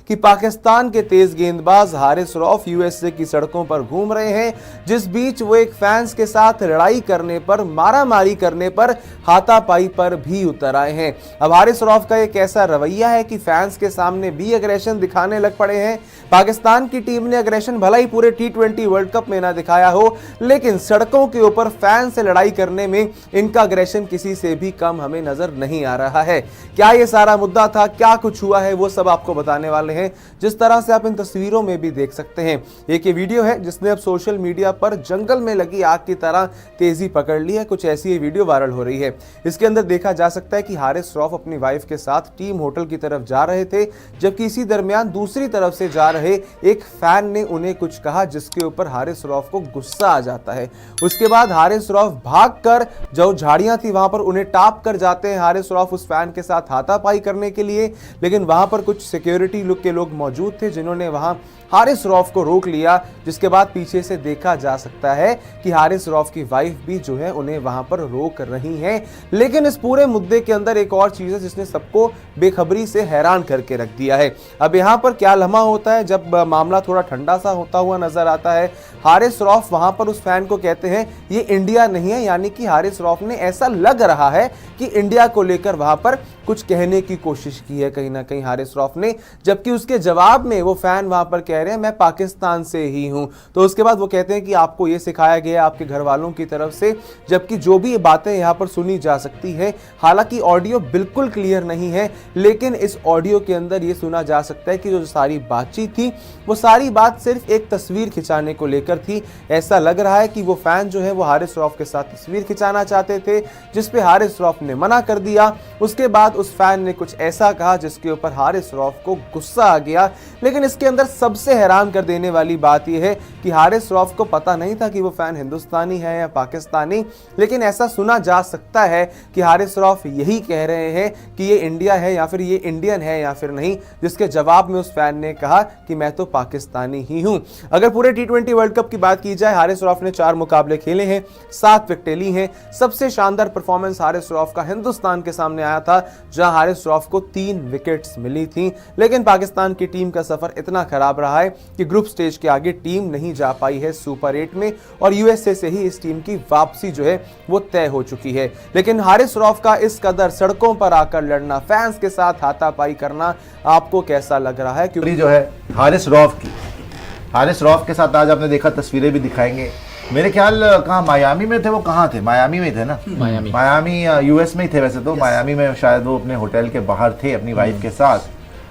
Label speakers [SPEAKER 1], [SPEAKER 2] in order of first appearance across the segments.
[SPEAKER 1] कि पाकिस्तान के तेज गेंदबाज हारिस रऊफ यूएसए की सड़कों पर घूम रहे हैं, जिस बीच वो एक फैंस के साथ लड़ाई करने पर, मारामारी करने पर, हाथापाई पर भी उतर आए हैं। अब हारिस रऊफ का एक ऐसा रवैया है कि फैंस के सामने भी अग्रेशन दिखाने लग पड़े हैं। पाकिस्तान की टीम ने अग्रेशन भला ही पूरे T20 वर्ल्ड कप में ना दिखाया हो, लेकिन सड़कों के ऊपर फैन से लड़ाई करने में इनका अग्रेशन किसी से भी कम हमें नजर नहीं आ रहा है। क्या ये सारा मुद्दा था, क्या कुछ हुआ है, वो सब आपको बताने वाले हैं, जिस तरह से आप इन तस्वीरों में भी देख सकते हैं। एक ये वीडियो है जिसने अब सोशल मीडिया पर जंगल में लगी आग की तरह तेजी पकड़ ली है। कुछ ऐसी ये वीडियो वायरल हो रही है। इसके अंदर देखा जा सकता है कि हारिस रऊफ अपनी वाइफ के साथ टीम होटल की तरफ जा रहे थे, जबकि इसी दरमियान दूसरी तरफ से जा रहे एक फैन ने उन्हें कुछ कहा, जिसके ऊपर हारिस रऊफ को गुस्सा आ जाता है। उसके बाद हारिस रऊफ भागकर जो झाड़ियां थी वहां पर उन्हें टाप कर जाते हैं। हारिस रऊफ उस फैन के साथ हाथापाई करने के लिए, लेकिन वहां पर कुछ सिक्योरिटी के लोग मौजूद थे जिन्होंने वहां हारिस रऊफ को रोक लिया, जिसके बाद पीछे से देखा जा सकता है कि हारिस रऊफ की वाइफ भी जो है उन्हें वहां पर रोक रही हैं। लेकिन इस पूरे मुद्दे के अंदर एक और चीज है जिसने सबको बेखबरी से हैरान करके रख दिया है। अब यहां पर क्या लम्हा होता है जब मामला थोड़ा ठंडा सा होता हुआ नजर आता है। हारिस रऊफ वहां पर उस फैन को कहते हैं ये इंडिया नहीं है, यानी कि हारिस रऊफ ने ऐसा लग रहा है कि इंडिया को लेकर वहां पर कुछ कहने की कोशिश की है कहीं ना कहीं हारिस रऊफ ने, जबकि उसके जवाब में वो फैन वहां पर कह रहे हैं मैं पाकिस्तान से ही हूं। तो उसके बाद वो कहते हैं कि आपको ये सिखाया गया आपके घर वालों की तरफ से, जबकि जो भी बातें यहां पर सुनी जा सकती है, हालांकि ऑडियो बिल्कुल क्लियर नहीं है, लेकिन इस ऑडियो के अंदर ये सुना जा सकता है कि जो सारी बातचीत थी वो सारी बात सिर्फ एक तस्वीर खिंचाने को लेकर थी। ऐसा लग रहा है कि वो फैन जो है वो हारिस रऊफ के साथ तस्वीर खिंचाना चाहते थे, जिसपे हारिस रऊफ ने मना कर दिया। उसके बाद उस फैन ने कुछ ऐसा कहा जिसके ऊपर हारिस रऊफ को गुस्सा आ गया। लेकिन इसके अंदर सबसे हैरान कर देने वाली बात यह है कि हारिस रऊफ को पता नहीं था कि वो फैन हिंदुस्तानी है या पाकिस्तानी, लेकिन ऐसा सुना जा सकता है कि हारिस रऊफ यही कह रहे हैं कि ये इंडिया है या फिर ये इंडियन है या फिर नहीं, जिसके जवाब में उस फैन ने कहा कि मैं तो पाकिस्तानी ही हूं। अगर पूरे T20 वर्ल्ड कप की बात की जाए, हारिस रऊफ ने 4 मुकाबले खेले हैं, 7 विकेटें ली हैं। सबसे शानदार परफॉर्मेंस हारिस रऊफ का हिंदुस्तान के सामने आया था, जहां हारिस रऊफ को 3 विकेट्स मिली थी। लेकिन पाकिस्तान की टीम का सफर इतना खराब रहा है कि ग्रुप स्टेज के आगे टीम नहीं जा पाई है सुपर 8 में, और यूएसए से ही इस टीम की वापसी जो है वो तय हो चुकी है। लेकिन हारिस रऊफ का इस कदर सड़कों पर आकर लड़ना, फैंस के साथ हाथापाई करना, आपको कैसा लग रहा है? क्योंकि
[SPEAKER 2] जो है हारिस रऊफ के साथ आज आपने देखा, तस्वीरें भी दिखाएंगे। मेरे ख्याल कहाँ मायामी में थे, वो कहाँ थे? मायामी में थे ना, मायामी यूएस में ही थे वैसे तो। मायामी में शायद वो अपने होटल के बाहर थे अपनी वाइफ के साथ,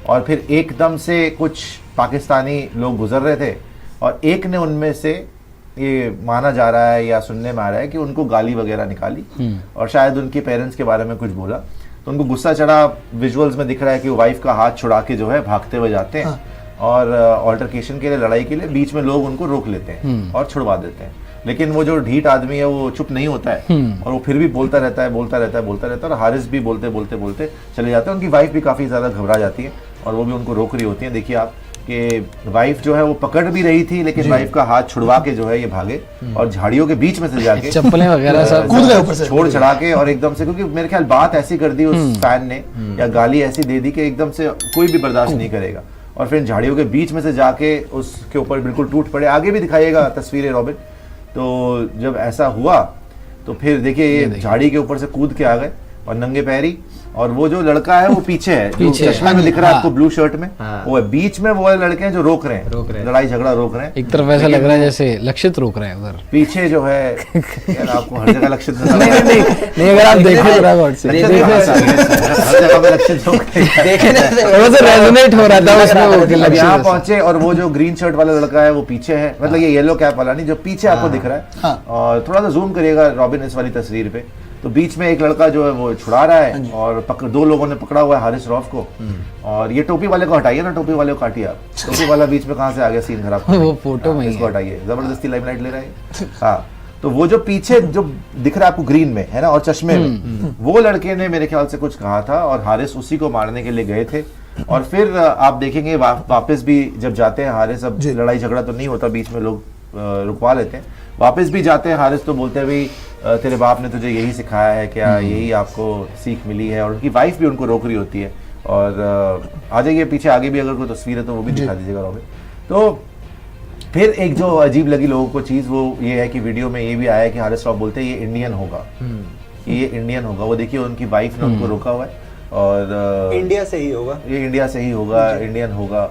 [SPEAKER 2] और फिर एकदम से कुछ पाकिस्तानी लोग गुजर रहे थे, और एक ने उनमें से, ये माना जा रहा है या सुनने में आ रहा है कि उनको गाली वगैरह निकाली और शायद उनके पेरेंट्स के बारे में कुछ बोला, तो उनको गुस्सा चढ़ा। विजुअल्स में दिख रहा है कि वो वाइफ का हाथ छुड़ा के जो है भागते हुए जाते हैं, और ऑल्टरकेशन के लिए, लड़ाई के लिए बीच में लोग उनको रोक लेते हैं और छुड़वा देते हैं। लेकिन वो जो ढीठ आदमी है वो चुप नहीं होता है, और वो फिर भी बोलता रहता है, और हारिस भी बोलते चले जाते हैं। उनकी वाइफ भी काफ़ी ज़्यादा घबरा जाती है और वो भी उनको रोक रही होती है। देखिए आप कि वाइफ जो है वो पकड़ भी रही थी, लेकिन वाइफ का हाथ छुड़वा के जो है ये भागे, और झाड़ियों के बीच में से जाके
[SPEAKER 3] चप्पलें वगैरह सब
[SPEAKER 2] कूद गए ऊपर से, छोड़ चढ़ा के, और एकदम से, क्योंकि मेरे ख्याल बात ऐसी कर दी उस फैन ने या गाली ऐसी दे दी कि एकदम से कोई भी बर्दाश्त नहीं करेगा, और फिर झाड़ियों के बीच में से जाके उसके ऊपर बिल्कुल टूट पड़े। आगे भी दिखाइएगा तस्वीरें रॉबिन। तो जब ऐसा हुआ तो फिर देखिए ये झाड़ी के ऊपर से कूद के आ गए और नंगे पैरी, और वो जो लड़का है वो पीछे है, जो चश्मे में दिख रहा है आपको ब्लू शर्ट में, वो है बीच में। वो लड़के हैं जो रोक रहे हैं, लड़ाई झगड़ा रोक रहे हैं।
[SPEAKER 3] एक तरफ ऐसा लग रहा है जैसे लक्षित रोक रहे हैं, उधर
[SPEAKER 2] पीछे जो है यार आपको हर जगह लक्षित
[SPEAKER 3] नहीं, अगर आप देखें हर जगह पे लक्षित रेजोनेट हो रहा था उसमें।
[SPEAKER 2] यहाँ पहुंचे और वो जो ग्रीन शर्ट वाला लड़का है वो पीछे है, मतलब ये येलो कैप वाला नहीं, जो पीछे आपको दिख रहा है। और थोड़ा सा जूम करिएगा रॉबिन इस वाली तस्वीर पे, तो बीच में एक लड़का जो है वो छुड़ा रहा है, और 2 लोगों ने पकड़ा हुआ है हारिस रऊफ को। और ये टोपी वाले को हटाइए ना, टोपी वाले को काटिए आप। टोपी वाला बीच में कहाँ से आ गया, सीन खराब।
[SPEAKER 3] वो फोटो में
[SPEAKER 2] इसको हटाइए, जबरदस्ती लाइमलाइट ले रहा है। हाँ, तो वो जो पीछे जो दिख रहा है आपको ग्रीन में है ना, और चश्मे में, वो लड़के ने मेरे ख्याल से कुछ कहा था, और हारिस उसी को मारने के लिए गए थे। और फिर आप देखेंगे वापस भी जब जाते हैं हारिस, अब लड़ाई झगड़ा तो नहीं होता, बीच में लोग रुकवा लेते हैं, वापस भी जाते हैं हारिस, तो बोलते हैं भाई तेरे बाप ने तुझे यही सिखाया है क्या, यही आपको सीख मिली है। और उनकी वाइफ भी उनको रोक रही होती है, और आ जाइए पीछे, आगे भी अगर कोई तस्वीर है तो वो भी दिखा दीजिएगा रॉबिन। तो फिर एक जो अजीब लगी लोगों को चीज़ वो ये है कि वीडियो में ये भी आया कि हारिस रॉफ बोलते हैं ये इंडियन होगा, ये इंडियन होगा। वो देखिए उनकी वाइफ ने उनको रोका हुआ है और
[SPEAKER 4] इंडिया से ही होगा,
[SPEAKER 2] ये इंडिया से ही होगा, इंडियन होगा।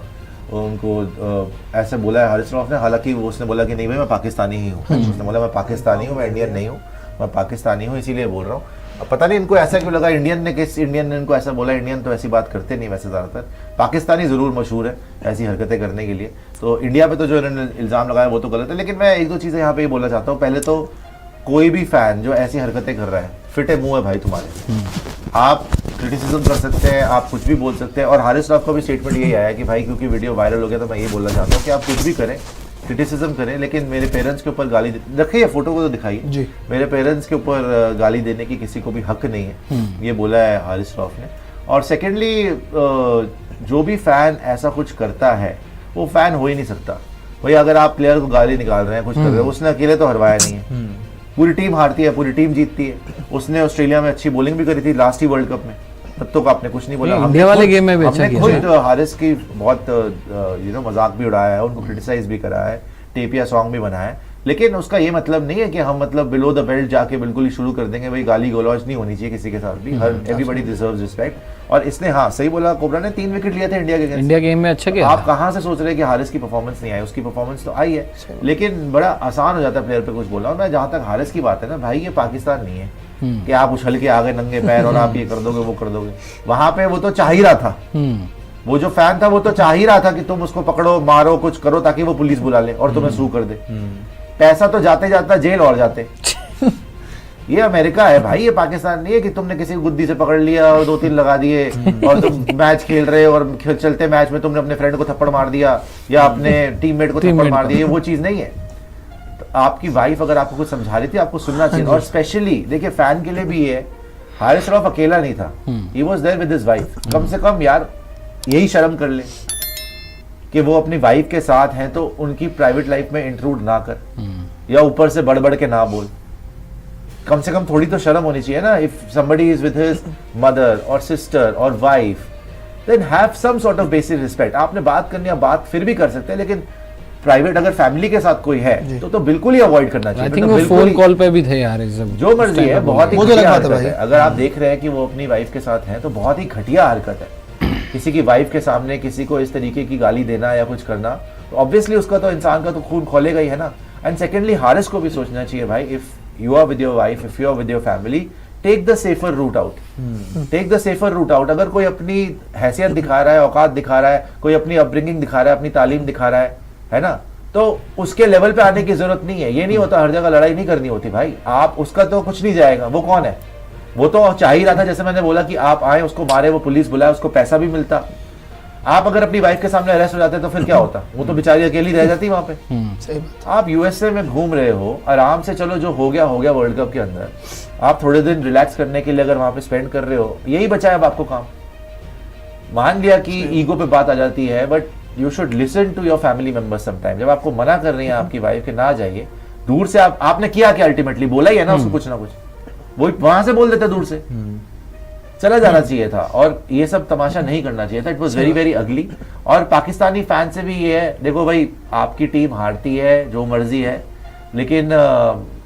[SPEAKER 2] उनको ऐसे बोला है हारिस रॉफ ने, हालांकि वो उसने बोला कि नहीं भाई मैं पाकिस्तानी ही हूँ। उसने बोला मैं पाकिस्तानी हूँ, मैं इंडियन नहीं हूँ, मैं पाकिस्तानी हूँ, इसीलिए बोल रहा हूँ। अब पता नहीं इनको ऐसा क्यों लगा, इंडियन ने इनको ऐसा बोला। इंडियन तो ऐसी बात करते नहीं वैसे ज़्यादातर, पाकिस्तानी ज़रूर मशहूर है ऐसी हरकतें करने के लिए। तो इंडिया पे तो जो इन्होंने इल्ज़ाम लगाया वो तो गलत है। लेकिन मैं एक दो चीज़ें यहाँ पे ये बोलना चाहता हूँ। पहले तो कोई भी फ़ैन जो ऐसी हरकतें कर रहा है, फिटे मुँह है भाई तुम्हारे। आप क्रिटिसिज्म कर सकते हैं, आप कुछ भी बोल सकते हैं। और हारिस रॉफ का भी स्टेटमेंट यही आया कि भाई क्योंकि वीडियो वायरल हो गया तो मैं ये बोलना चाहता हूँ कि आप कुछ भी करें, क्रिटिसिज्म करें, लेकिन मेरे पेरेंट्स के ऊपर गाली रखिए, फोटो को तो दिखाइए, मेरे पेरेंट्स के ऊपर गाली देने की किसी को भी हक नहीं है, ये बोला है हारिस रॉफ ने। और सेकेंडली जो भी फैन ऐसा कुछ करता है वो फैन हो ही नहीं सकता। भाई अगर आप प्लेयर को गाली निकाल रहे हैं, कुछ कर रहे हैं, उसने अकेले तो हरवाया नहीं है, पूरी टीम हारती है, पूरी टीम जीतती है। उसने ऑस्ट्रेलिया में अच्छी बॉलिंग भी करी थी लास्ट ही वर्ल्ड कप में, तब तो आपने कुछ नहीं बोला।
[SPEAKER 3] इंडिया वाले गेम में भी अच्छा
[SPEAKER 2] किया, खुद हारिस की बहुत मजाक भी उड़ाया है, उनको क्रिटिसाइज भी करा है, टेपिया सॉन्ग भी बनाया है। लेकिन उसका ये मतलब नहीं है कि हम मतलब बिलो द बेल्ट जाके बिल्कुल ही शुरू कर देंगे। भाई गाली गलौज नहीं होनी चाहिए किसी के साथ भी, हर एवरीबॉडी डिजर्व्स रिस्पेक्ट। और इसने हाँ सही बोला, कोबरा ने 3 विकेट लिए थे इंडिया गेम में, अच्छा किया। आप कहाँ से सोच रहे हैं कि हारिस की परफॉर्मेंस नहीं आई? उसकी परफॉर्मेंस तो आई है, लेकिन बड़ा आसान हो जाता है प्लेयर पे कुछ बोलना। और मैं जहाँ तक हारिस की बात है ना भाई, ये पाकिस्तान नहीं है कि आप उछल के आ गए नंगे पैर और आप ये कर दोगे वो कर दोगे। वहां पे वो तो चाह ही रहा था, वो जो फैन था वो तो चाह ही रहा था कि तुम उसको पकड़ो, मारो, कुछ करो ताकि वो पुलिस बुला ले और तुम्हें सू कर दे। पैसा तो जाते जाता जेल और जाते। ये अमेरिका है भाई, ये पाकिस्तान नहीं है कि तुमने किसी को गुद्दी से पकड़ लिया और 2-3 लगा दिए और तुम मैच खेल रहे हो और चलते मैच में तुमने अपने फ्रेंड को थप्पड़ मार दिया या अपने टीममेट को थप्पड़ मार दिया। वो चीज नहीं है। तो आपकी वाइफ अगर आपको कुछ समझा रही थी, आपको सुनना चाहिए। और स्पेशली देखिए फैन के लिए भी है, हारिस रॉफ अकेला नहीं था, he was there with his wife. कम से कम यार यही शर्म कर ले कि वो अपनी वाइफ के साथ हैं तो उनकी प्राइवेट लाइफ में इंट्रूड ना कर या ऊपर से बढ़ बढ़ के ना बोल। कम से कम थोड़ी तो शर्म होनी चाहिए ना। If somebody is with his mother और sister और wife, then have some sort of basic respect। आपने बात करनी है, बात फिर भी कर सकते हैं, लेकिन प्राइवेट अगर फैमिली के साथ कोई है तो बिल्कुल ही अवॉइड करना चाहिए।
[SPEAKER 3] I think वो फोन कॉल पे भी थे यार,
[SPEAKER 2] जो मर्जी है, बहुत ही घटिया हरकत है। अगर आप देख रहे हैं कि वो अपनी वाइफ के साथ हैं तो बहुत ही घटिया हरकत है। किसी की वाइफ के सामने किसी को इस तरीके की गाली देना या कुछ करना, तो ऑब्वियसली उसका तो इंसान का तो खून खोलेगा ही है ना। एंड सेकेंडली हारिस को भी सोचना चाहिए भाई, if you are with your wife, if you are with your family, take the safer route out, take the safer route out। अगर कोई अपनी हैसियत दिखा रहा है, औकात दिखा रहा है, कोई अपनी अपब्रिंगिंग दिखा रहा है, अपनी तालीम दिखा रहा है ना, तो उसके लेवल पे आने की जरूरत नहीं है। ये नहीं होता हर जगह लड़ाई नहीं करनी होती भाई। आप उसका तो कुछ नहीं जाएगा, वो कौन है? वो तो चाह ही रहा था, जैसे मैंने बोला कि आप आए, उसको मारे, वो पुलिस बुलाए, उसको पैसा भी मिलता। आप अगर अपनी वाइफ के सामने अरेस्ट हो जाते तो फिर क्या होता? वो तो बेचारी अकेली रह जाती वहां पे।
[SPEAKER 4] सही बात।
[SPEAKER 2] आप यूएसए में घूम रहे हो आराम से, चलो जो हो गया वर्ल्ड कप के अंदर, आप थोड़े दिन रिलैक्स करने के लिए अगर वहां पे स्पेंड कर रहे हो, यही बचा है अब आपको काम। मान लिया कि ईगो पे बात आ जाती है, but you should listen to your family members sometime. जब आपको मना कर रही है आपकी वाइफ के ना जाइए, दूर से आपने किया क्या? अल्टीमेटली बोला ही है ना उसको कुछ ना कुछ, वो वहां से बोल देते दूर से, चला जाना चाहिए था। और ये सब तमाशा नहीं करना चाहिए था। It was very very ugly. और पाकिस्तानी फैन से भी ये है, देखो भाई आपकी टीम हारती है, जो मर्जी है, लेकिन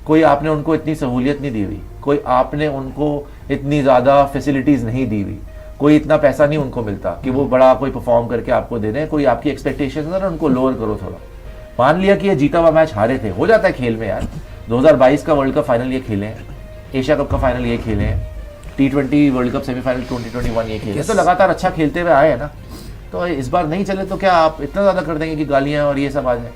[SPEAKER 2] कोई आपने उनको इतनी सहूलियत नहीं दी हुई, कोई आपने उनको इतनी ज़्यादा फैसिलिटीज़ नहीं दी हुई, कोई इतना पैसा नहीं उनको मिलता कि वो बड़ा कोई परफॉर्म करके आपको दे दें। कोई आपकी एक्सपेक्टेशन है ना, उनको लोअर करो थोड़ा। मान लिया कि ये जीता हुआ मैच हारे थे, हो जाता है खेल में यार। 2022 का वर्ल्ड कप फाइनल ये खेले हैं, एशिया कप का फाइनल ये खेले हैं, T20 वर्ल्ड कप सेमीफाइनल 2021 ये खेले, तो लगातार अच्छा खेलते हुए आए हैं ना। तो इस बार नहीं चले तो क्या आप इतना ज़्यादा कर देंगे कि गालियाँ और ये सब आ जाए?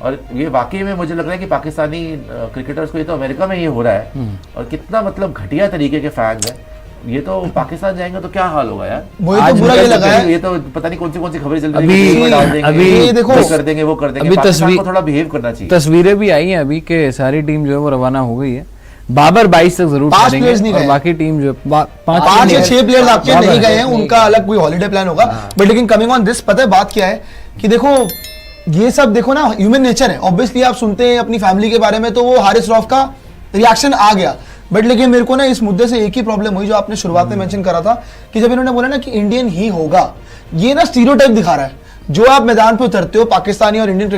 [SPEAKER 2] और ये वाकई में मुझे लग रहा है कि पाकिस्तानी क्रिकेटर्स को, ये तो अमेरिका में ये हो रहा है, और कितना मतलब घटिया तरीके के फैंस हैं। ये तो पाकिस्तान जाएंगे तो क्या हाल होगा यार?
[SPEAKER 4] मुझे तो बुरा ये लगा है,
[SPEAKER 2] ये तो पता नहीं कौन सी खबरें चल रही है,
[SPEAKER 3] अभी
[SPEAKER 4] देखो
[SPEAKER 2] कर देंगे वो कर देंगे। पाकिस्तान को थोड़ा बिहेव करना चाहिए।
[SPEAKER 3] तस्वीरें भी आई हैं अभी के सारी टीम जो है वो रवाना हो गई है। बाबर 22 तक जरूर
[SPEAKER 4] 5 प्लेयर्स नहीं
[SPEAKER 3] और
[SPEAKER 4] गए,
[SPEAKER 3] बाकी टीम जो
[SPEAKER 4] 5 या 6 प्लेयर्स आपके नहीं गए हैं, उनका अलग कोई हॉलीडे प्लान होगा। बट लेकिन कमिंग ऑन दिस, पता है बात क्या है कि देखो ये सब देखो ना, ह्यूमन नेचर है। ऑब्वियसली आप सुनते हैं अपनी फैमिली के बारे में, तो वो हारिस रॉफ का रिएक्शन आ गया। बट लेकिन मेरे को ना इस मुद्दे से एक ही प्रॉब्लम हुई जो आपने शुरुआत में मेंशन करा था कि जब इन्होंने बोला ना कि इंडियन ही होगा, ये ना स्टीरियोटाइप दिखा रहा है। जो आप मैदान पे उतरते हो पाकिस्तानी और इंडियन